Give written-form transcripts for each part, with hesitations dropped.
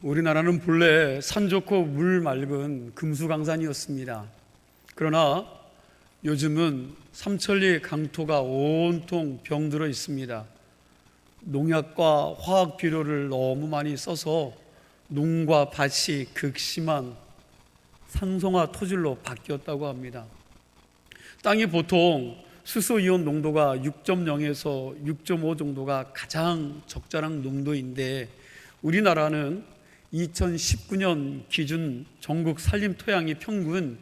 우리나라는 본래 산 좋고 물 맑은 금수강산이었습니다. 그러나 요즘은 삼천리 강토가 온통 병들어 있습니다. 농약과 화학 비료를 너무 많이 써서 농과 밭이 극심한 산성화 토질로 바뀌었다고 합니다. 땅이 보통 수소이온 농도가 6.0에서 6.5 정도가 가장 적절한 농도인데, 우리나라는 2019년 기준 전국 산림 토양의 평균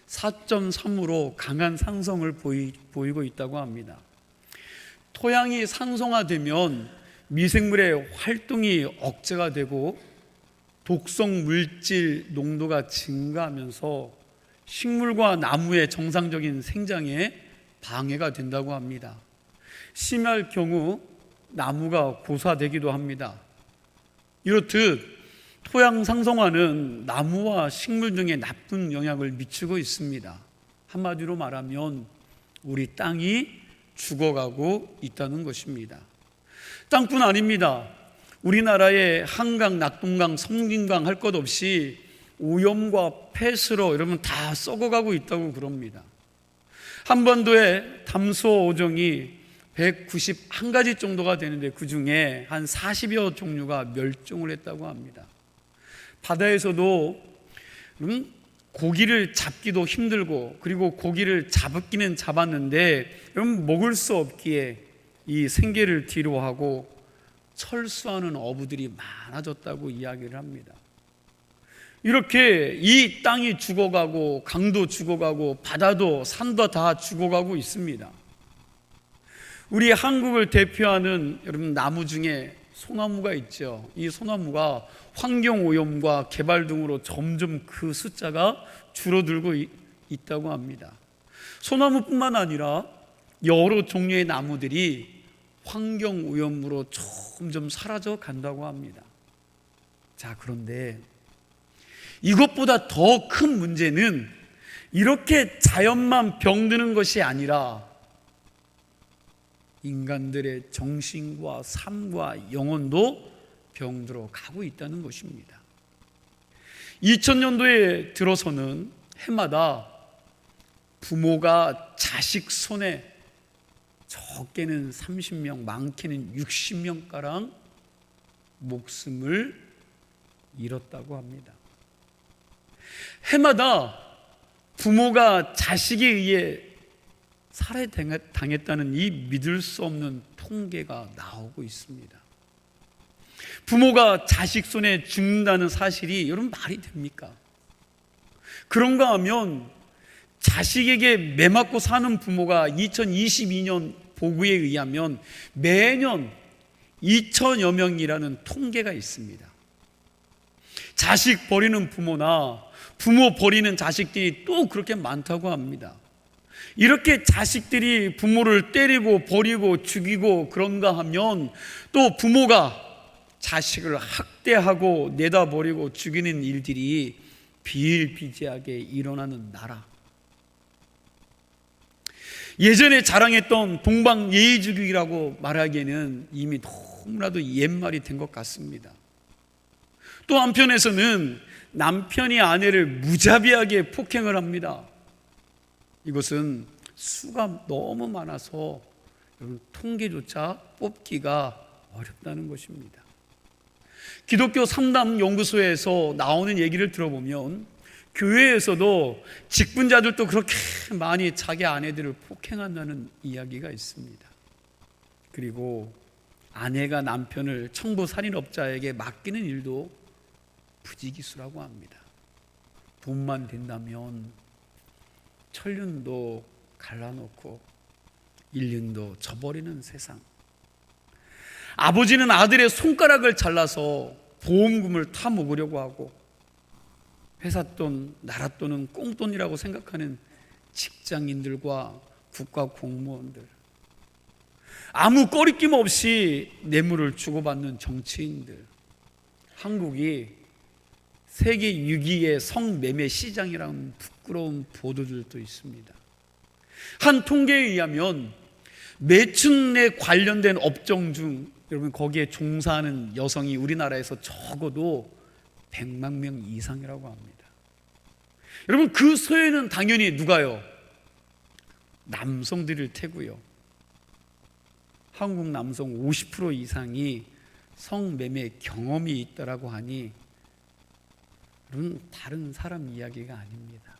4.3으로 강한 상승을 보이고 있다고 합니다. 토양이 산성화되면 미생물의 활동이 억제가 되고 독성 물질 농도가 증가하면서 식물과 나무의 정상적인 생장에 방해가 된다고 합니다. 심할 경우 나무가 고사되기도 합니다. 이렇듯 토양 상성화는 나무와 식물 등에 나쁜 영향을 미치고 있습니다. 한마디로 말하면 우리 땅이 죽어가고 있다는 것입니다. 땅뿐 아닙니다. 우리나라의 한강, 낙동강, 섬진강 할 것 없이 오염과 폐수로 여러분 다 썩어가고 있다고 그럽니다. 한반도의 담소 어종이 191가지 정도가 되는데 그 중에 한 40여 종류가 멸종을 했다고 합니다. 바다에서도 고기를 잡기도 힘들고, 그리고 고기를 잡기는 잡았는데 먹을 수 없기에 이 생계를 뒤로하고 철수하는 어부들이 많아졌다고 이야기를 합니다. 이렇게 이 땅이 죽어가고 강도 죽어가고 바다도 산도 다 죽어가고 있습니다. 우리 한국을 대표하는 여러분 나무 중에 소나무가 있죠. 이 소나무가 환경오염과 개발 등으로 점점 그 숫자가 줄어들고 있다고 합니다. 소나무뿐만 아니라 여러 종류의 나무들이 환경오염으로 점점 사라져 간다고 합니다. 자, 그런데 이것보다 더 큰 문제는 이렇게 자연만 병드는 것이 아니라 인간들의 정신과 삶과 영혼도 병들어 가고 있다는 것입니다. 2000년도에 들어서는 해마다 부모가 자식 손에 적게는 30명, 많게는 60명가량 목숨을 잃었다고 합니다. 해마다 부모가 자식에 의해 살해당했다는 이 믿을 수 없는 통계가 나오고 있습니다. 부모가 자식 손에 죽는다는 사실이 여러분 말이 됩니까? 그런가 하면 자식에게 매맞고 사는 부모가 2022년 보고에 의하면 매년 2천여 명이라는 통계가 있습니다. 자식 버리는 부모나 부모 버리는 자식들이 또 그렇게 많다고 합니다. 이렇게 자식들이 부모를 때리고 버리고 죽이고 그런가 하면 또 부모가 자식을 학대하고 내다버리고 죽이는 일들이 비일비재하게 일어나는 나라. 예전에 자랑했던 동방예의주의라고 말하기에는 이미 너무나도 옛말이 된 것 같습니다. 또 한편에서는 남편이 아내를 무자비하게 폭행을 합니다. 이것은 수가 너무 많아서 통계조차 뽑기가 어렵다는 것입니다. 기독교 상담연구소에서 나오는 얘기를 들어보면 교회에서도 직분자들도 그렇게 많이 자기 아내들을 폭행한다는 이야기가 있습니다. 그리고 아내가 남편을 청부살인업자에게 맡기는 일도 부지기수라고 합니다. 돈만 된다면 천륜도 갈라놓고 일륜도 저버리는 세상. 아버지는 아들의 손가락을 잘라서 보험금을 타먹으려고 하고, 회사 돈, 나라 돈은 꽁돈이라고 생각하는 직장인들과 국가 공무원들, 아무 꺼리낌 없이 뇌물을 주고받는 정치인들, 한국이 세계 6위의 성매매 시장이라는 부끄러운 보도들도 있습니다. 한 통계에 의하면 매춘에 관련된 업종 중 여러분 거기에 종사하는 여성이 우리나라에서 적어도 100만 명 이상이라고 합니다. 여러분, 그 소에는 당연히 누가요? 남성들일 테고요. 한국 남성 50% 이상이 성매매 경험이 있다라고 하니 여러분, 다른 사람 이야기가 아닙니다.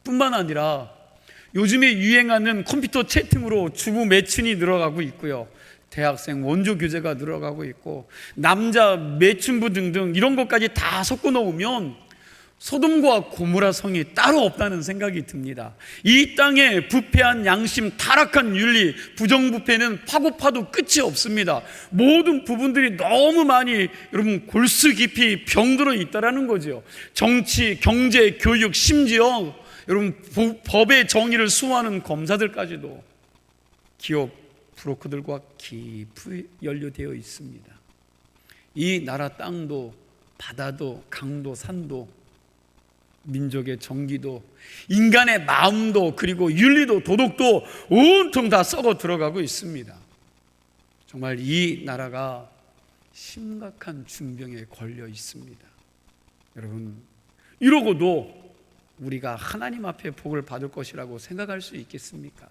뿐만 아니라 요즘에 유행하는 컴퓨터 채팅으로 주부 매춘이 늘어가고 있고요, 대학생 원조 교제가 늘어가고 있고, 남자 매춘부 등등 이런 것까지 다 섞어 놓으면 소돔과 고모라 성이 따로 없다는 생각이 듭니다. 이 땅에 부패한 양심, 타락한 윤리, 부정부패는 파고 파도 끝이 없습니다. 모든 부분들이 너무 많이 여러분 골수 깊이 병들어 있다라는 거죠. 정치, 경제, 교육, 심지어 여러분 법의 정의를 수호하는 검사들까지도 기업 브로커들과 깊이 연루되어 있습니다. 이 나라 땅도 바다도 강도 산도 민족의 정기도 인간의 마음도 그리고 윤리도 도덕도 온통 다 썩어 들어가고 있습니다. 정말 이 나라가 심각한 중병에 걸려 있습니다. 여러분, 이러고도 우리가 하나님 앞에 복을 받을 것이라고 생각할 수 있겠습니까?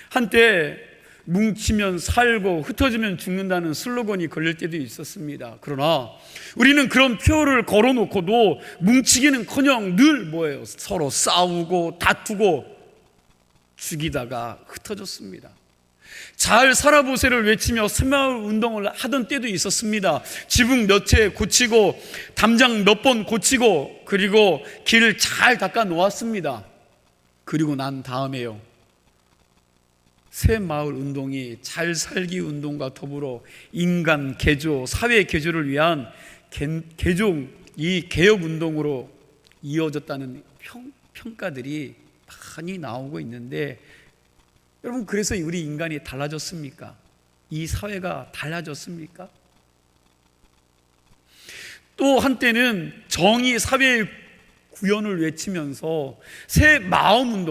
한때 뭉치면 살고 흩어지면 죽는다는 슬로건이 걸릴 때도 있었습니다. 그러나 우리는 그런 표를 걸어놓고도 뭉치기는커녕 늘 뭐예요? 서로 싸우고 다투고 죽이다가 흩어졌습니다. 잘 살아보세요를 외치며 새마을 운동을 하던 때도 있었습니다. 지붕 몇 채 고치고 담장 몇 번 고치고 그리고 길을 잘 닦아 놓았습니다. 그리고 난 다음에요, 새마을 운동이 잘 살기 운동과 더불어 인간 개조, 사회 개조를 위한 개종, 이 개혁 운동으로 이어졌다는 평가들이 많이 나오고 있는데, 여러분, 그래서 우리 인간이 달라졌습니까? 이 사회가 달라졌습니까? 또 한때는 정의 사회의 구현을 외치면서 새 마음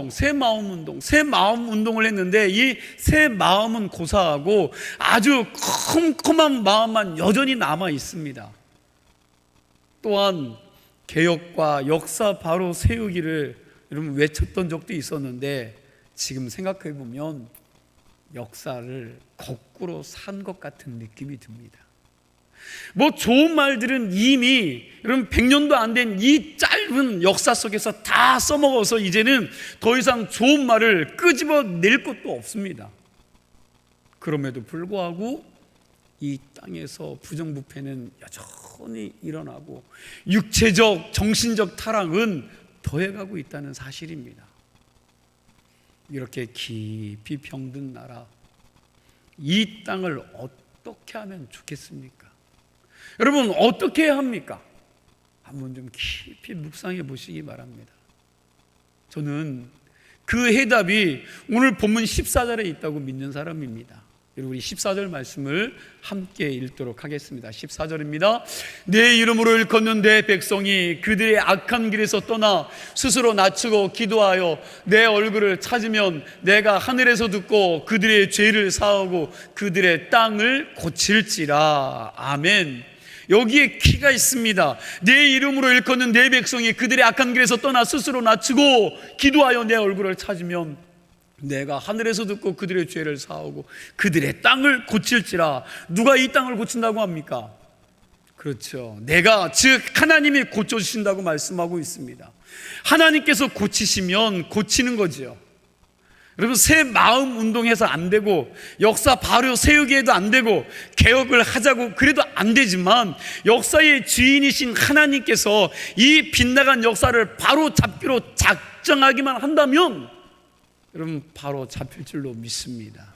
운동을 했는데, 이 새 마음은 고사하고 아주 컴컴한 마음만 여전히 남아 있습니다. 또한 개혁과 역사 바로 세우기를 여러분 외쳤던 적도 있었는데, 지금 생각해 보면 역사를 거꾸로 산 것 같은 느낌이 듭니다. 뭐 좋은 말들은 이미 여러분 100년도 안 된 이 짧은 역사 속에서 다 써먹어서 이제는 더 이상 좋은 말을 끄집어낼 것도 없습니다. 그럼에도 불구하고 이 땅에서 부정부패는 여전히 일어나고 육체적, 정신적 타락은 더해가고 있다는 사실입니다. 이렇게 깊이 병든 나라, 이 땅을 어떻게 하면 좋겠습니까? 여러분, 어떻게 해야 합니까? 한번 좀 깊이 묵상해 보시기 바랍니다. 저는 그 해답이 오늘 본문 14절에 있다고 믿는 사람입니다. 우리 14절 말씀을 함께 읽도록 하겠습니다. 14절입니다. 내 이름으로 일컫는 내 백성이 그들의 악한 길에서 떠나 스스로 낮추고 기도하여 내 얼굴을 찾으면 내가 하늘에서 듣고 그들의 죄를 사하고 그들의 땅을 고칠지라. 아멘. 여기에 키가 있습니다. 내 이름으로 일컫는 내 백성이 그들의 악한 길에서 떠나 스스로 낮추고 기도하여 내 얼굴을 찾으면 내가 하늘에서 듣고 그들의 죄를 사하고 그들의 땅을 고칠지라. 누가 이 땅을 고친다고 합니까? 그렇죠, 내가, 즉 하나님이 고쳐주신다고 말씀하고 있습니다. 하나님께서 고치시면 고치는 거지요. 여러분, 새 마음 운동해서 안 되고 역사 바로 세우기에도 안 되고 개혁을 하자고 그래도 안 되지만, 역사의 주인이신 하나님께서 이 빗나간 역사를 바로 잡기로 작정하기만 한다면 여러분 바로 잡힐 줄로 믿습니다.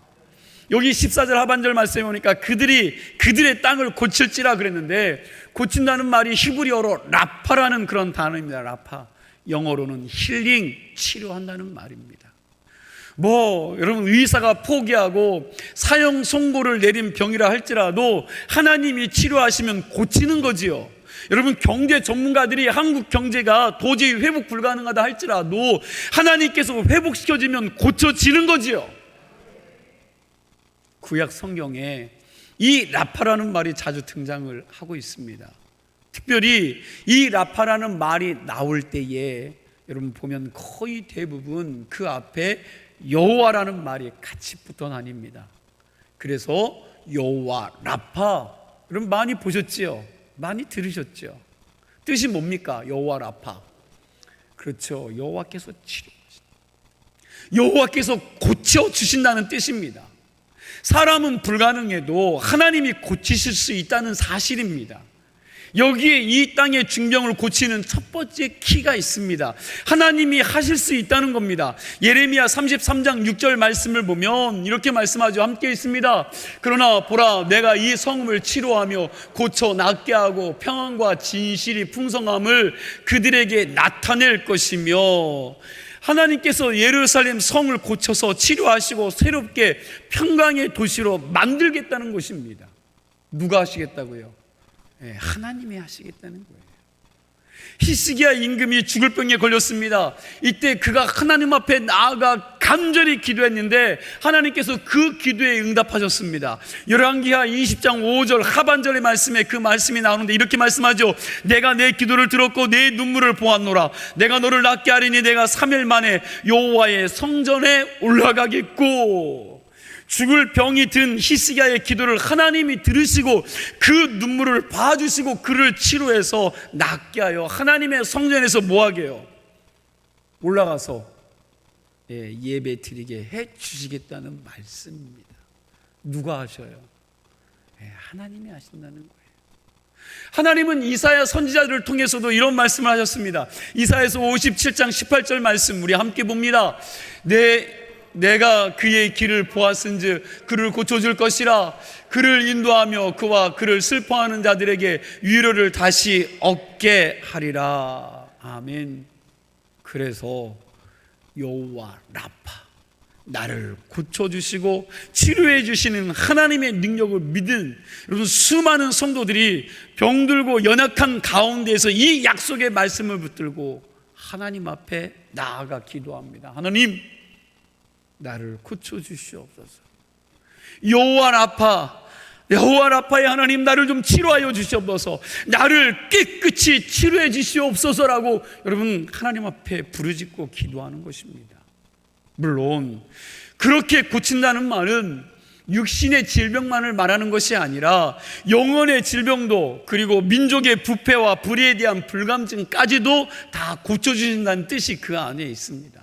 여기 14절 하반절 말씀에 보니까 그들의 땅을 고칠지라 그랬는데, 고친다는 말이 히브리어로 라파라는 그런 단어입니다. 라파, 영어로는 힐링, 치료한다는 말입니다. 여러분 의사가 포기하고 사형 선고를 내린 병이라 할지라도 하나님이 치료하시면 고치는 거지요. 여러분, 경제 전문가들이 한국 경제가 도저히 회복 불가능하다 할지라도 하나님께서 회복시켜주면 고쳐지는 거지요. 구약 성경에 이 라파라는 말이 자주 등장을 하고 있습니다. 특별히 이 라파라는 말이 나올 때에 여러분 보면 거의 대부분 그 앞에 여호와라는 말이 같이 붙어 다닙니다. 그래서 여호와 라파, 여러분 많이 보셨지요? 많이 들으셨죠? 뜻이 뭡니까? 여호와 라파. 그렇죠. 여호와께서 여호와께서 고쳐주신다는 뜻입니다. 사람은 불가능해도 하나님이 고치실 수 있다는 사실입니다. 여기에 이 땅의 중병을 고치는 첫 번째 키가 있습니다. 하나님이 하실 수 있다는 겁니다. 예레미야 33장 6절 말씀을 보면 이렇게 말씀하죠. 함께 있습니다. 그러나 보라, 내가 이 성읍을 치료하며 고쳐 낫게 하고 평안과 진실이 풍성함을 그들에게 나타낼 것이며, 하나님께서 예루살렘 성을 고쳐서 치료하시고 새롭게 평강의 도시로 만들겠다는 것입니다. 누가 하시겠다고요? 네, 하나님이 하시겠다는 거예요. 히스기야 임금이 죽을 병에 걸렸습니다. 이때 그가 하나님 앞에 나아가 간절히 기도했는데 하나님께서 그 기도에 응답하셨습니다. 열왕기하 20장 5절 하반절의 말씀에 그 말씀이 나오는데 이렇게 말씀하죠. 내가 내 기도를 들었고 내 눈물을 보았노라. 내가 너를 낫게 하리니 내가 3일 만에 여호와의 성전에 올라가겠고. 죽을 병이 든 히스기야의 기도를 하나님이 들으시고 그 눈물을 봐주시고 그를 치료해서 낫게 하여 하나님의 성전에서 뭐하게 해요? 올라가서 예배 드리게 해주시겠다는 말씀입니다. 누가 하셔요? 하나님이 하신다는 거예요. 하나님은 이사야 선지자들을 통해서도 이런 말씀을 하셨습니다. 이사야서 57장 18절 말씀 우리 함께 봅니다. 내가 그의 길을 보았은즉 그를 고쳐줄 것이라. 그를 인도하며 그와 그를 슬퍼하는 자들에게 위로를 다시 얻게 하리라. 아멘. 그래서 여호와 라파, 나를 고쳐주시고 치료해 주시는 하나님의 능력을 믿은 여러분 수많은 성도들이 병들고 연약한 가운데에서 이 약속의 말씀을 붙들고 하나님 앞에 나아가 기도합니다. 하나님, 나를 고쳐주시옵소서. 여호와 라파의 하나님, 나를 좀 치료하여 주시옵소서. 나를 깨끗이 치료해 주시옵소서라고 여러분 하나님 앞에 부르짖고 기도하는 것입니다. 물론 그렇게 고친다는 말은 육신의 질병만을 말하는 것이 아니라 영혼의 질병도, 그리고 민족의 부패와 불의에 대한 불감증까지도 다 고쳐주신다는 뜻이 그 안에 있습니다.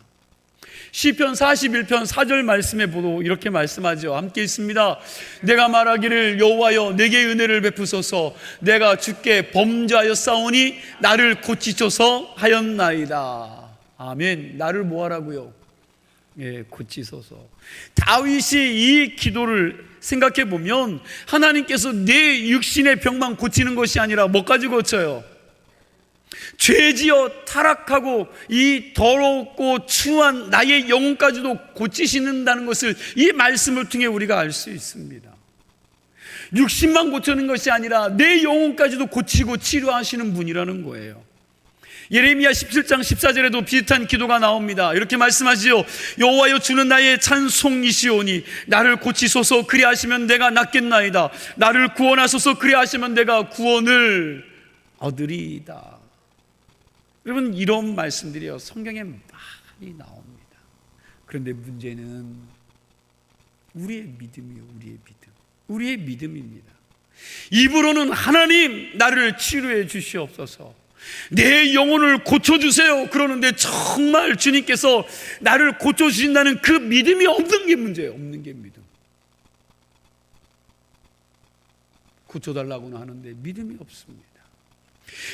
시편 41편 4절 말씀에 보도 이렇게 말씀하죠. 함께 있습니다. 내가 말하기를 여호와여 내게 은혜를 베푸소서. 내가 주께 범죄하였사오니 나를 고치소서 하였나이다. 아멘. 나를 뭐하라고요? 고치소서. 다윗이 이 기도를 생각해 보면 하나님께서 내 육신의 병만 고치는 것이 아니라 뭐까지 고쳐요? 죄지어 타락하고 이 더럽고 추한 나의 영혼까지도 고치시는다는 것을 이 말씀을 통해 우리가 알 수 있습니다. 육신만 고치는 것이 아니라 내 영혼까지도 고치고 치료하시는 분이라는 거예요. 예레미야 17장 14절에도 비슷한 기도가 나옵니다. 이렇게 말씀하지요. 여호와여 주는 나의 찬송이시오니 나를 고치소서. 그리하시면 내가 낫겠나이다. 나를 구원하소서. 그리하시면 내가 구원을 얻으리이다. 여러분, 이런 말씀들이요 성경에 많이 나옵니다. 그런데 문제는 우리의 믿음이요, 우리의 믿음입니다. 입으로는 하나님, 나를 치료해 주시옵소서, 내 영혼을 고쳐주세요 그러는데 정말 주님께서 나를 고쳐주신다는 그 믿음이 없는 게 문제예요. 없는 게 믿음. 고쳐달라고는 하는데 믿음이 없습니다.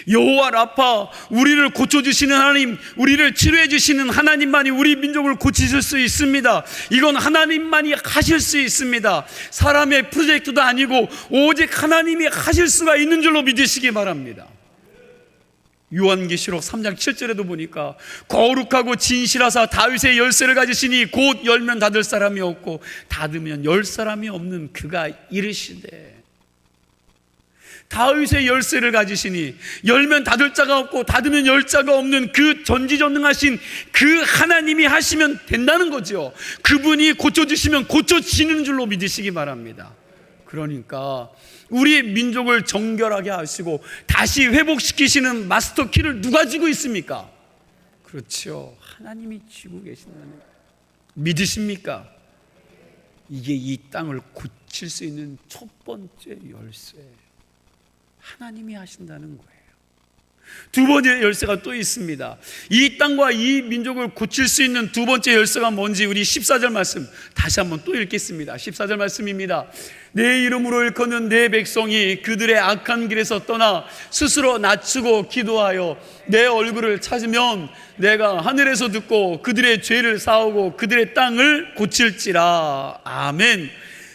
여호와 라파, 우리를 고쳐주시는 하나님, 우리를 치료해 주시는 하나님만이 우리 민족을 고치실 수 있습니다. 이건 하나님만이 하실 수 있습니다. 사람의 프로젝트도 아니고 오직 하나님이 하실 수가 있는 줄로 믿으시기 바랍니다. 요한계시록 3장 7절에도 보니까 거룩하고 진실하사 다윗의 열쇠를 가지시니 곧 열면 닫을 사람이 없고 닫으면 열 사람이 없는 그가 이르시되, 다윗의 열쇠를 가지시니 열면 닫을 자가 없고 닫으면 열 자가 없는 그 전지전능하신 그 하나님이 하시면 된다는 거죠. 그분이 고쳐주시면 고쳐지는 줄로 믿으시기 바랍니다. 그러니까 우리 민족을 정결하게 하시고 다시 회복시키시는 마스터 키를 누가 쥐고 있습니까? 그렇죠. 하나님이 쥐고 계신다는 거예요. 믿으십니까? 이게 이 땅을 고칠 수 있는 첫 번째 열쇠예요. 하나님이 하신다는 거예요. 두 번째 열쇠가 또 있습니다. 이 땅과 이 민족을 고칠 수 있는 두 번째 열쇠가 뭔지 우리 14절 말씀 다시 한번 또 읽겠습니다. 14절 말씀입니다. 내 이름으로 일컫는 내 백성이 그들의 악한 길에서 떠나 스스로 낮추고 기도하여 내 얼굴을 찾으면 내가 하늘에서 듣고 그들의 죄를 사하고 그들의 땅을 고칠지라. 아멘.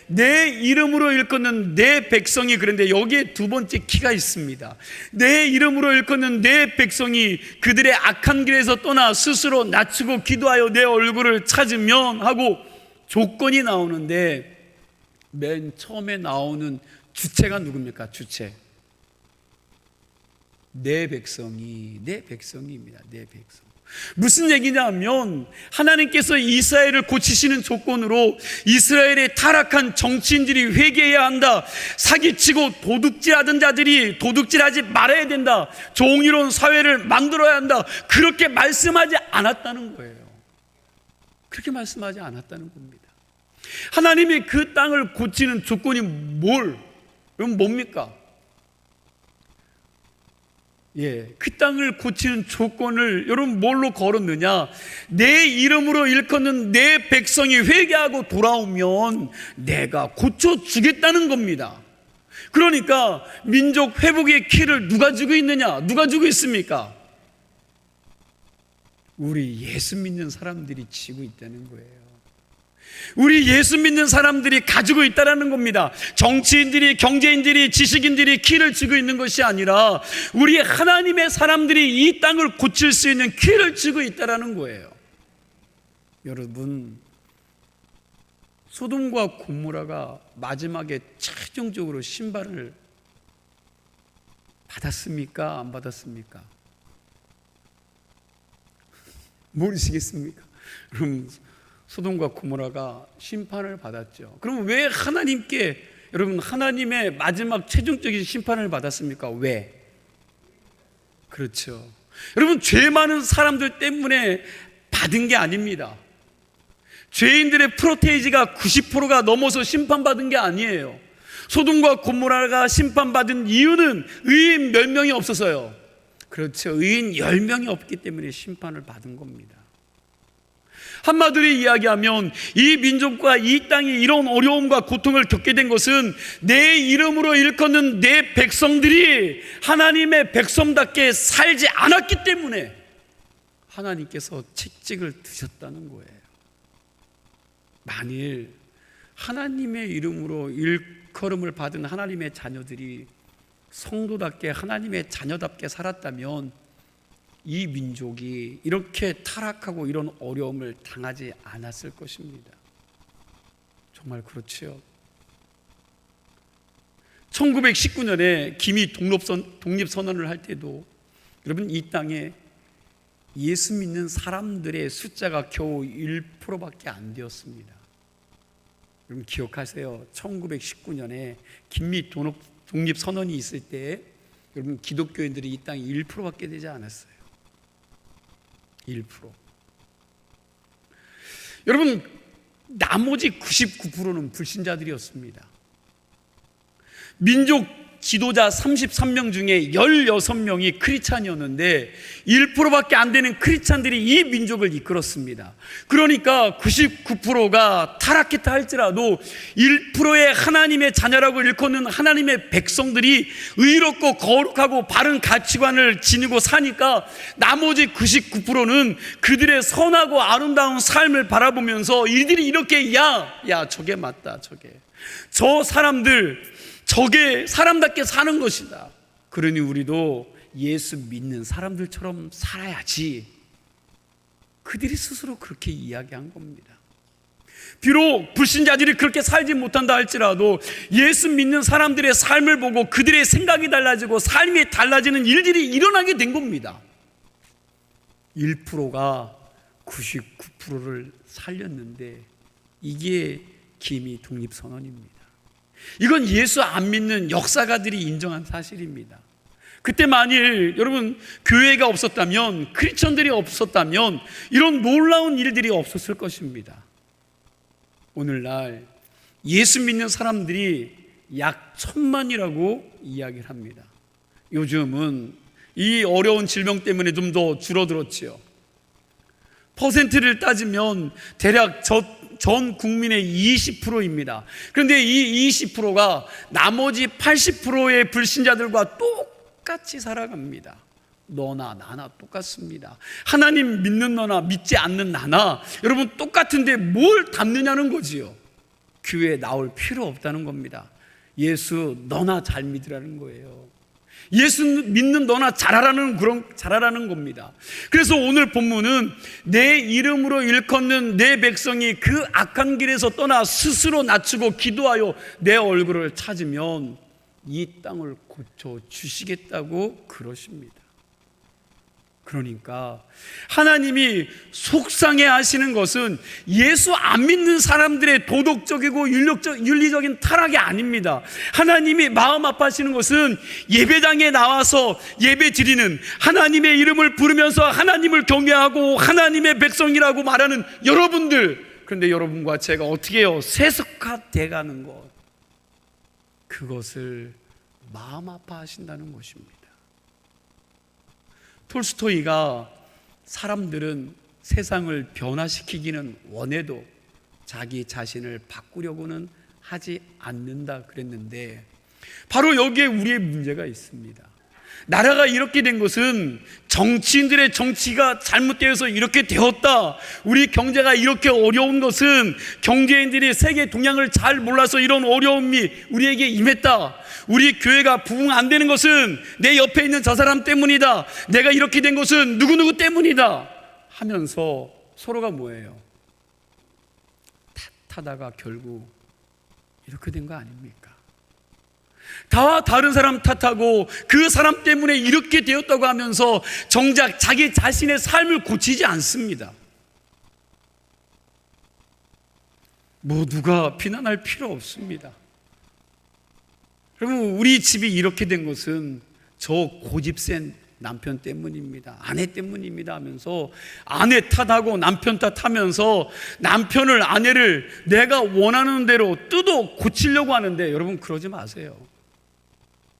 내 이름으로 일컫는 내 백성이, 그런데 여기에 두 번째 키가 있습니다. 내 이름으로 일컫는 내 백성이 그들의 악한 길에서 떠나 스스로 낮추고 기도하여 내 얼굴을 찾으면 하고 조건이 나오는데, 맨 처음에 나오는 주체가 누굽니까? 주체. 내 백성입니다. 내 백성. 무슨 얘기냐면 하나님께서 이스라엘을 고치시는 조건으로 이스라엘의 타락한 정치인들이 회개해야 한다. 사기치고 도둑질하던 자들이 도둑질하지 말아야 된다. 정의로운 사회를 만들어야 한다. 그렇게 말씀하지 않았다는 거예요. 그렇게 말씀하지 않았다는 겁니다. 하나님이 그 땅을 고치는 조건이 그럼 뭡니까? 그 땅을 고치는 조건을 여러분 뭘로 걸었느냐? 내 이름으로 일컫는 내 백성이 회개하고 돌아오면 내가 고쳐주겠다는 겁니다. 그러니까 민족 회복의 키를 누가 주고 있느냐? 누가 주고 있습니까? 우리 예수 믿는 사람들이 지고 있다는 거예요. 우리 예수 믿는 사람들이 가지고 있다는 겁니다. 정치인들이, 경제인들이, 지식인들이 키를 쥐고 있는 것이 아니라 우리 하나님의 사람들이 이 땅을 고칠 수 있는 키를 쥐고 있다는 거예요. 여러분, 소돔과 고모라가 마지막에 최종적으로 심판을 받았습니까? 안 받았습니까? 모르시겠습니까? 여러분, 소돔과 고모라가 심판을 받았죠. 그럼 왜 하나님께, 여러분, 하나님의 마지막 최종적인 심판을 받았습니까? 왜? 그렇죠. 여러분, 죄 많은 사람들 때문에 받은 게 아닙니다. 죄인들의 프로테이지가 90%가 넘어서 심판받은 게 아니에요. 소돔과 고모라가 심판받은 이유는 의인 몇 명이 없어서요. 그렇죠. 의인 10명이 없기 때문에 심판을 받은 겁니다. 한마디로 이야기하면 이 민족과 이 땅이 이런 어려움과 고통을 겪게 된 것은 내 이름으로 일컫는 내 백성들이 하나님의 백성답게 살지 않았기 때문에 하나님께서 채찍을 드셨다는 거예요. 만일 하나님의 이름으로 일컬음을 받은 하나님의 자녀들이 성도답게 하나님의 자녀답게 살았다면 이 민족이 이렇게 타락하고 이런 어려움을 당하지 않았을 것입니다. 정말 그렇지요. 1919년에 김이 독립선언을 할 때도 여러분, 이 땅에 예수 믿는 사람들의 숫자가 겨우 1%밖에 안 되었습니다. 여러분 기억하세요. 1919년에 김미 독립선언이 있을 때 여러분, 기독교인들이 이 땅에 1%밖에 되지 않았어요. 1%. 여러분, 나머지 99%는 불신자들이었습니다. 민족 지도자 33명 중에 16명이 크리스찬이었는데 1%밖에 안 되는 크리스찬들이 이 민족을 이끌었습니다. 그러니까 99%가 타락했다 할지라도 1%의 하나님의 자녀라고 일컫는 하나님의 백성들이 의롭고 거룩하고 바른 가치관을 지니고 사니까 나머지 99%는 그들의 선하고 아름다운 삶을 바라보면서 이들이 이렇게 야 저게 맞다, 저 사람들 저게 사람답게 사는 것이다. 그러니 우리도 예수 믿는 사람들처럼 살아야지. 그들이 스스로 그렇게 이야기한 겁니다. 비록 불신자들이 그렇게 살지 못한다 할지라도 예수 믿는 사람들의 삶을 보고 그들의 생각이 달라지고 삶이 달라지는 일들이 일어나게 된 겁니다. 1%가 99%를 살렸는데 이게 김이 독립선언입니다. 이건 예수 안 믿는 역사가들이 인정한 사실입니다. 그때 만일 여러분 교회가 없었다면, 크리스천들이 없었다면 이런 놀라운 일들이 없었을 것입니다. 오늘날 예수 믿는 사람들이 약 1000만이라고 이야기를 합니다. 요즘은 이 어려운 질병 때문에 좀 더 줄어들었지요. 퍼센트를 따지면 대략 전 국민의 20%입니다. 그런데 이 20%가 나머지 80%의 불신자들과 똑같이 살아갑니다. 너나 나나 똑같습니다. 하나님 믿는 너나 믿지 않는 나나 여러분 똑같은데 뭘 담느냐는 거지요. 교회에 나올 필요 없다는 겁니다. 예수 너나 잘 믿으라는 거예요. 예수 믿는 너나 잘하라는 겁니다. 그래서 오늘 본문은 내 이름으로 일컫는 내 백성이 그 악한 길에서 떠나 스스로 낮추고 기도하여 내 얼굴을 찾으면 이 땅을 고쳐 주시겠다고 그러십니다. 그러니까 하나님이 속상해 하시는 것은 예수 안 믿는 사람들의 도덕적이고 윤리적인 타락이 아닙니다. 하나님이 마음 아파하시는 것은 예배당에 나와서 예배 드리는, 하나님의 이름을 부르면서 하나님을 경외하고 하나님의 백성이라고 말하는 여러분들, 그런데 여러분과 제가 어떻게 해요? 세속화돼 가는 것, 그것을 마음 아파하신다는 것입니다. 톨스토이가 사람들은 세상을 변화시키기는 원해도 자기 자신을 바꾸려고는 하지 않는다 그랬는데, 바로 여기에 우리의 문제가 있습니다. 나라가 이렇게 된 것은 정치인들의 정치가 잘못되어서 이렇게 되었다. 우리 경제가 이렇게 어려운 것은 경제인들이 세계 동향을 잘 몰라서 이런 어려움이 우리에게 임했다. 우리 교회가 부흥 안 되는 것은 내 옆에 있는 저 사람 때문이다. 내가 이렇게 된 것은 누구누구 때문이다 하면서 서로가 뭐예요? 탓하다가 결국 이렇게 된 거 아닙니까? 다 다른 사람 탓하고 그 사람 때문에 이렇게 되었다고 하면서 정작 자기 자신의 삶을 고치지 않습니다. 누가 비난할 필요 없습니다. 여러분, 우리 집이 이렇게 된 것은 저 고집센 남편 때문입니다. 아내 때문입니다 하면서 아내 탓하고 남편 탓하면서 남편을, 아내를 내가 원하는 대로 뜯어 고치려고 하는데, 여러분 그러지 마세요.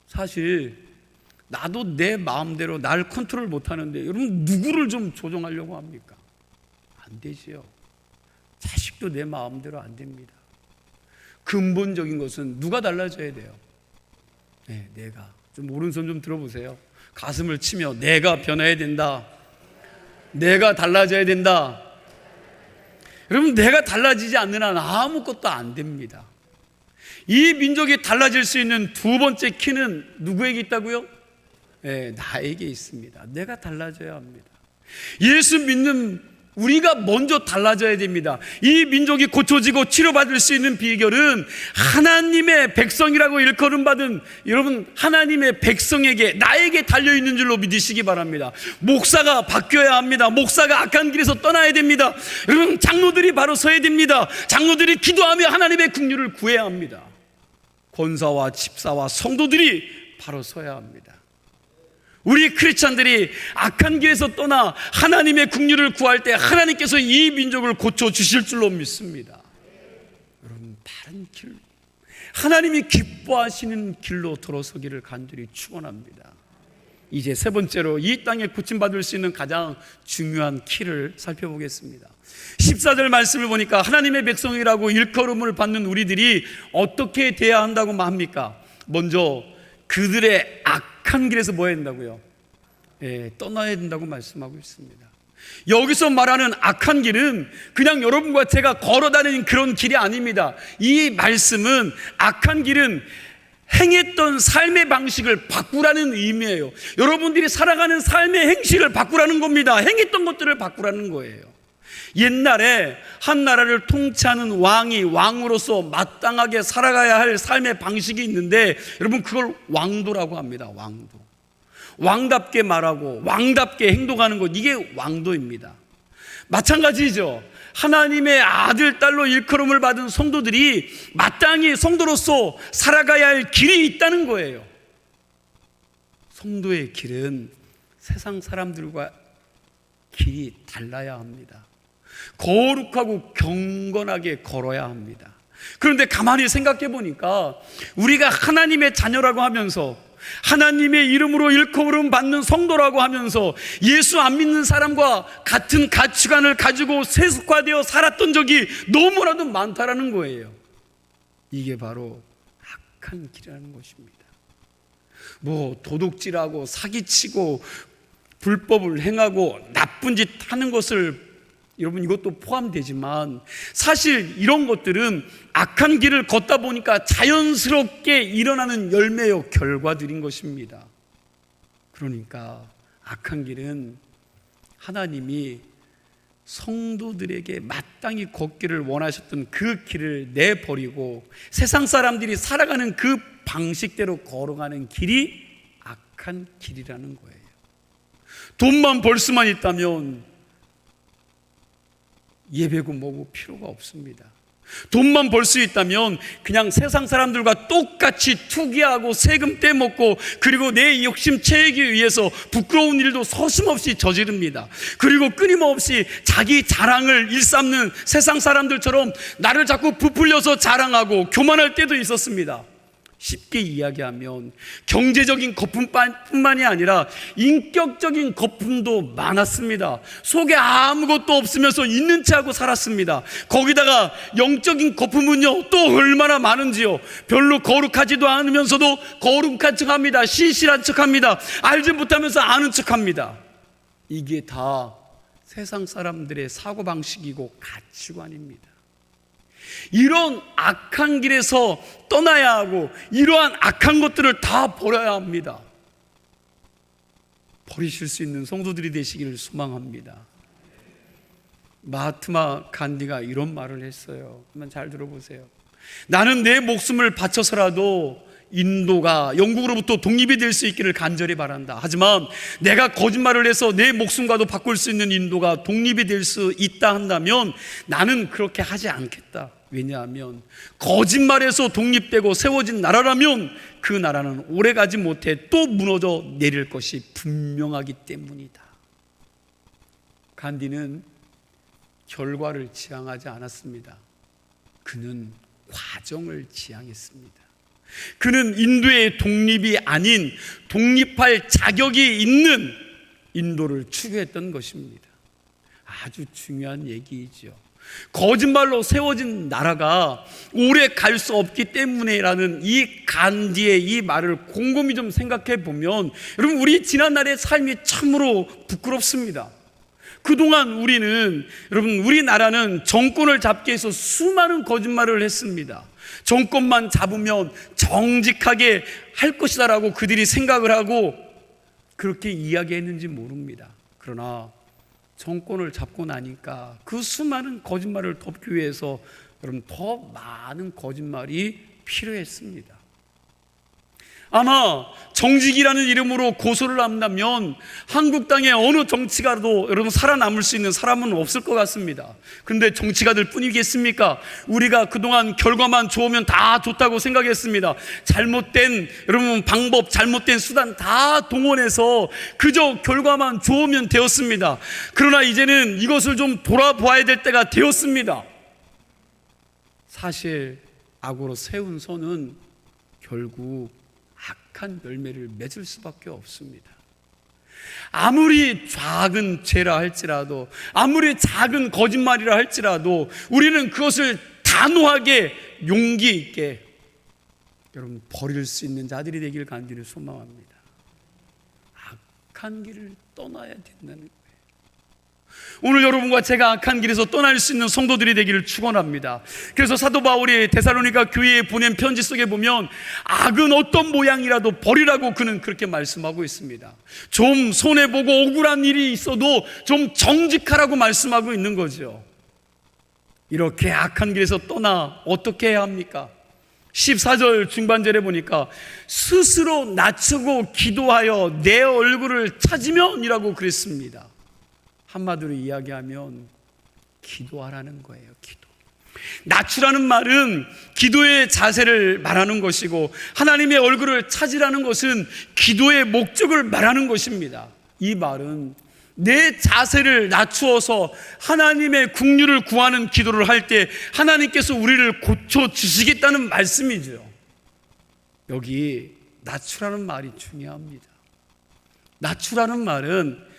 사실 나도 내 마음대로 날 컨트롤 못하는데 여러분 누구를 좀 조종하려고 합니까? 안 되지요. 자식도 내 마음대로 안 됩니다. 근본적인 것은 누가 달라져야 돼요? 네, 내가. 좀 오른손 좀 들어보세요. 가슴을 치며 내가 변해야 된다. 내가 달라져야 된다. 여러분, 내가 달라지지 않는 한 아무것도 안 됩니다. 이 민족이 달라질 수 있는 두 번째 키는 누구에게 있다고요? 네, 나에게 있습니다. 내가 달라져야 합니다. 예수 믿는 우리가 먼저 달라져야 됩니다. 이 민족이 고쳐지고 치료받을 수 있는 비결은 하나님의 백성이라고 일컬음받은 여러분 하나님의 백성에게, 나에게 달려있는 줄로 믿으시기 바랍니다. 목사가 바뀌어야 합니다. 목사가 악한 길에서 떠나야 됩니다. 여러분, 장로들이 바로 서야 됩니다. 장로들이 기도하며 하나님의 긍휼을 구해야 합니다. 권사와 집사와 성도들이 바로 서야 합니다. 우리 크리스찬들이 악한 길에서 떠나 하나님의 긍휼을 구할 때 하나님께서 이 민족을 고쳐주실 줄로 믿습니다. 여러분, 바른 길, 하나님이 기뻐하시는 길로 돌아서기를 간절히 축원합니다. 이제 세 번째로 이 땅에 고침받을 수 있는 가장 중요한 키를 살펴보겠습니다. 14절 말씀을 보니까 하나님의 백성이라고 일컬음을 받는 우리들이 어떻게 돼야 한다고 합니까? 먼저 그들의 악한 길에서 뭐 해야 된다고요? 떠나야 된다고 말씀하고 있습니다. 여기서 말하는 악한 길은 그냥 여러분과 제가 걸어다니는 그런 길이 아닙니다. 이 말씀은 악한 길은 행했던 삶의 방식을 바꾸라는 의미예요. 여러분들이 살아가는 삶의 행실을 바꾸라는 겁니다. 행했던 것들을 바꾸라는 거예요. 옛날에 한 나라를 통치하는 왕이 왕으로서 마땅하게 살아가야 할 삶의 방식이 있는데, 여러분 그걸 왕도라고 합니다. 왕도. 왕답게 말하고 왕답게 행동하는 것, 이게 왕도입니다. 마찬가지죠. 하나님의 아들, 딸로 일컬음을 받은 성도들이 마땅히 성도로서 살아가야 할 길이 있다는 거예요. 성도의 길은 세상 사람들과 길이 달라야 합니다. 거룩하고 경건하게 걸어야 합니다. 그런데 가만히 생각해 보니까 우리가 하나님의 자녀라고 하면서, 하나님의 이름으로 일컬음 받는 성도라고 하면서 예수 안 믿는 사람과 같은 가치관을 가지고 세속화되어 살았던 적이 너무나도 많다라는 거예요. 이게 바로 악한 길이라는 것입니다. 도둑질하고 사기치고 불법을 행하고 나쁜 짓 하는 것을, 여러분, 이것도 포함되지만 사실 이런 것들은 악한 길을 걷다 보니까 자연스럽게 일어나는 열매요 결과들인 것입니다. 그러니까 악한 길은 하나님이 성도들에게 마땅히 걷기를 원하셨던 그 길을 내버리고 세상 사람들이 살아가는 그 방식대로 걸어가는 길이 악한 길이라는 거예요. 돈만 벌 수만 있다면 예배고 뭐고 필요가 없습니다. 돈만 벌 수 있다면 그냥 세상 사람들과 똑같이 투기하고 세금 떼먹고, 그리고 내 욕심 채우기 위해서 부끄러운 일도 서슴없이 저지릅니다. 그리고 끊임없이 자기 자랑을 일삼는 세상 사람들처럼 나를 자꾸 부풀려서 자랑하고 교만할 때도 있었습니다. 쉽게 이야기하면 경제적인 거품뿐만이 아니라 인격적인 거품도 많았습니다. 속에 아무것도 없으면서 있는 체하고 살았습니다. 거기다가 영적인 거품은요 또 얼마나 많은지요. 별로 거룩하지도 않으면서도 거룩한 척합니다. 신실한 척합니다. 알지 못하면서 아는 척합니다. 이게 다 세상 사람들의 사고방식이고 가치관입니다. 이런 악한 길에서 떠나야 하고 이러한 악한 것들을 다 버려야 합니다. 버리실 수 있는 성도들이 되시기를 소망합니다. 마하트마 간디가 이런 말을 했어요. 한번 잘 들어보세요. 나는 내 목숨을 바쳐서라도 인도가 영국으로부터 독립이 될 수 있기를 간절히 바란다. 하지만 내가 거짓말을 해서 내 목숨과도 바꿀 수 있는 인도가 독립이 될 수 있다 한다면 나는 그렇게 하지 않겠다. 왜냐하면 거짓말에서 독립되고 세워진 나라라면 그 나라는 오래가지 못해 또 무너져 내릴 것이 분명하기 때문이다. 간디는 결과를 지향하지 않았습니다. 그는 과정을 지향했습니다. 그는 인도의 독립이 아닌 독립할 자격이 있는 인도를 추구했던 것입니다. 아주 중요한 얘기이죠. 거짓말로 세워진 나라가 오래 갈 수 없기 때문에라는 이 간디의 이 말을 곰곰이 좀 생각해 보면, 여러분, 우리 지난날의 삶이 참으로 부끄럽습니다. 그동안 우리나라는 정권을 잡기 위해서 수많은 거짓말을 했습니다. 정권만 잡으면 정직하게 할 것이다라고 그들이 생각을 하고 그렇게 이야기했는지 모릅니다. 그러나 정권을 잡고 나니까 그 수많은 거짓말을 덮기 위해서 여러분 더 많은 거짓말이 필요했습니다. 아마 정직이라는 이름으로 고소를 한다면 한국 땅에 어느 정치가도 여러분 살아남을 수 있는 사람은 없을 것 같습니다. 그런데 정치가들 뿐이겠습니까? 우리가 그동안 결과만 좋으면 다 좋다고 생각했습니다. 잘못된 여러분 방법, 잘못된 수단 다 동원해서 그저 결과만 좋으면 되었습니다. 그러나 이제는 이것을 좀 돌아보아야 될 때가 되었습니다. 사실 악으로 세운 선은 결국 악한 열매를 맺을 수밖에 없습니다. 아무리 작은 죄라 할지라도, 아무리 작은 거짓말이라 할지라도 우리는 그것을 단호하게 용기 있게 여러분 버릴 수 있는 자들이 되길 간절히 소망합니다. 악한 길을 떠나야 된다는 거예요. 오늘 여러분과 제가 악한 길에서 떠날 수 있는 성도들이 되기를 축원합니다. 그래서 사도 바울이 데살로니가 교회에 보낸 편지 속에 보면 악은 어떤 모양이라도 버리라고 그는 그렇게 말씀하고 있습니다. 좀 손해보고 억울한 일이 있어도 좀 정직하라고 말씀하고 있는 거죠. 이렇게 악한 길에서 떠나 어떻게 해야 합니까? 14절 중반절에 보니까 스스로 낮추고 기도하여 내 얼굴을 찾으면 이라고 그랬습니다. 한마디로 이야기하면 기도하라는 거예요. 기도. 낮추라는 말은 기도의 자세를 말하는 것이고, 하나님의 얼굴을 찾으라는 것은 기도의 목적을 말하는 것입니다. 이 말은 내 자세를 낮추어서 하나님의 긍휼을 구하는 기도를 할 때 하나님께서 우리를 고쳐주시겠다는 말씀이죠. 여기 낮추라는 말이 중요합니다. 낮추라는 말은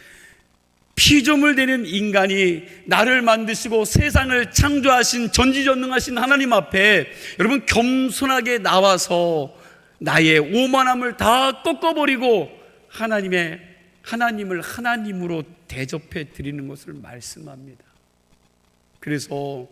피조물 되는 인간이 나를 만드시고 세상을 창조하신 전지전능하신 하나님 앞에 여러분 겸손하게 나와서 나의 오만함을 다 꺾어버리고 하나님을 하나님으로 대접해 드리는 것을 말씀합니다. 그래서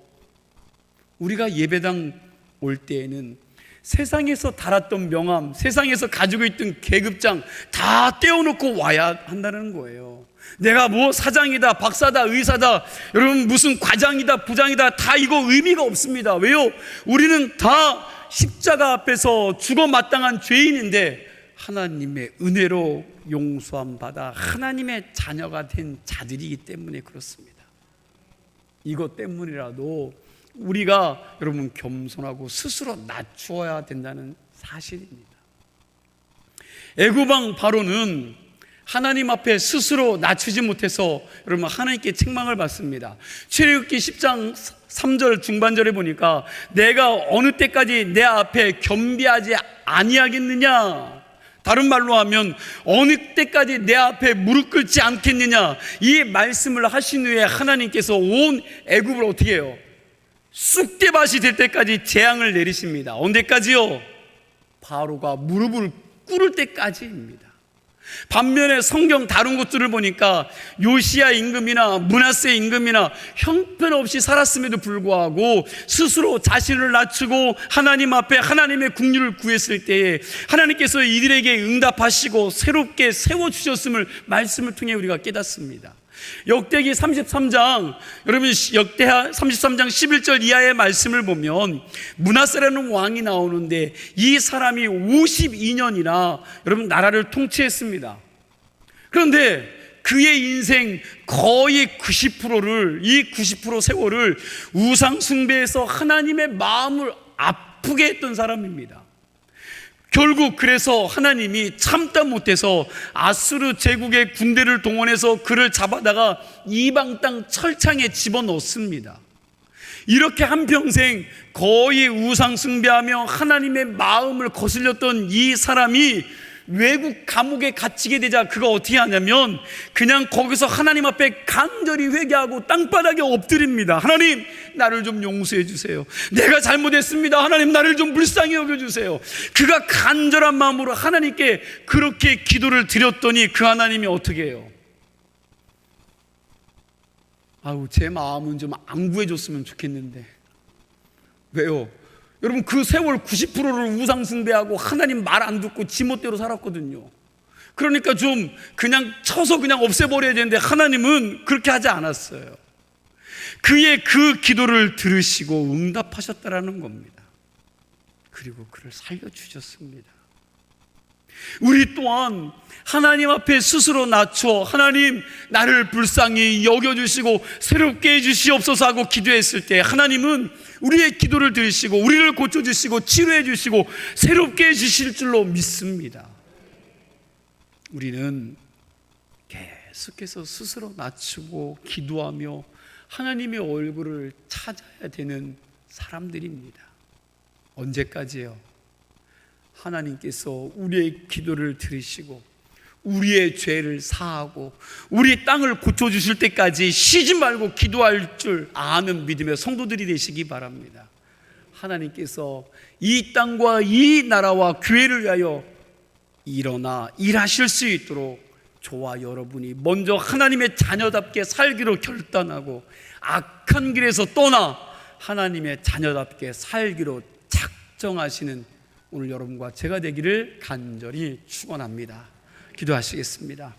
우리가 예배당 올 때에는 세상에서 달았던 명함, 세상에서 가지고 있던 계급장 다 떼어놓고 와야 한다는 거예요. 내가 뭐 사장이다, 박사다, 의사다, 여러분 무슨 과장이다, 부장이다, 다 이거 의미가 없습니다. 왜요? 우리는 다 십자가 앞에서 죽어 마땅한 죄인인데 하나님의 은혜로 용서함 받아 하나님의 자녀가 된 자들이기 때문에 그렇습니다. 이것 때문이라도 우리가 여러분 겸손하고 스스로 낮추어야 된다는 사실입니다. 애굽 왕 바로는 하나님 앞에 스스로 낮추지 못해서 여러분 하나님께 책망을 받습니다. 출애굽기 10장 3절 중반절에 보니까 내가 어느 때까지 내 앞에 겸비하지 아니하겠느냐, 다른 말로 하면 어느 때까지 내 앞에 무릎 꿇지 않겠느냐, 이 말씀을 하신 후에 하나님께서 온 애굽을 어떻게 해요? 쑥대밭이 될 때까지 재앙을 내리십니다. 언제까지요? 바로가 무릎을 꿇을 때까지입니다. 반면에 성경 다른 곳들을 보니까 요시야 임금이나 므낫세 임금이나 형편없이 살았음에도 불구하고 스스로 자신을 낮추고 하나님 앞에 하나님의 긍휼을 구했을 때에 하나님께서 이들에게 응답하시고 새롭게 세워주셨음을 말씀을 통해 우리가 깨닫습니다. 역대기 33장, 여러분 역대하 33장 11절 이하의 말씀을 보면 므낫세라는 왕이 나오는데 이 사람이 52년이나 여러분 나라를 통치했습니다. 그런데 그의 인생 거의 90%를, 이 90% 세월을 우상 숭배에서 하나님의 마음을 아프게 했던 사람입니다. 결국 그래서 하나님이 참다 못해서 아수르 제국의 군대를 동원해서 그를 잡아다가 이방 땅 철창에 집어넣습니다. 이렇게 한평생 거의 우상 숭배하며 하나님의 마음을 거슬렸던 이 사람이 외국 감옥에 갇히게 되자 그가 어떻게 하냐면 그냥 거기서 하나님 앞에 간절히 회개하고 땅바닥에 엎드립니다. 하나님, 나를 좀 용서해 주세요. 내가 잘못했습니다. 하나님, 나를 좀 불쌍히 여겨주세요. 그가 간절한 마음으로 하나님께 그렇게 기도를 드렸더니 그 하나님이 어떻게 해요? 아우, 제 마음은 좀 안 구해줬으면 좋겠는데. 왜요? 여러분 그 세월 90%를 우상숭배하고 하나님 말 안 듣고 지멋대로 살았거든요. 그러니까 좀 그냥 쳐서 그냥 없애버려야 되는데 하나님은 그렇게 하지 않았어요. 그의 그 기도를 들으시고 응답하셨다라는 겁니다. 그리고 그를 살려주셨습니다. 우리 또한 하나님 앞에 스스로 낮춰 하나님, 나를 불쌍히 여겨주시고 새롭게 해주시옵소서 하고 기도했을 때 하나님은 우리의 기도를 들으시고 우리를 고쳐주시고 치료해 주시고 새롭게 해주실 줄로 믿습니다. 우리는 계속해서 스스로 낮추고 기도하며 하나님의 얼굴을 찾아야 되는 사람들입니다. 언제까지요? 하나님께서 우리의 기도를 들으시고 우리의 죄를 사하고 우리 땅을 고쳐주실 때까지 쉬지 말고 기도할 줄 아는 믿음의 성도들이 되시기 바랍니다. 하나님께서 이 땅과 이 나라와 교회를 위하여 일어나 일하실 수 있도록 저와 여러분이 먼저 하나님의 자녀답게 살기로 결단하고 악한 길에서 떠나 하나님의 자녀답게 살기로 작정하시는 오늘 여러분과 제가 되기를 간절히 축원합니다. 기도하시겠습니다.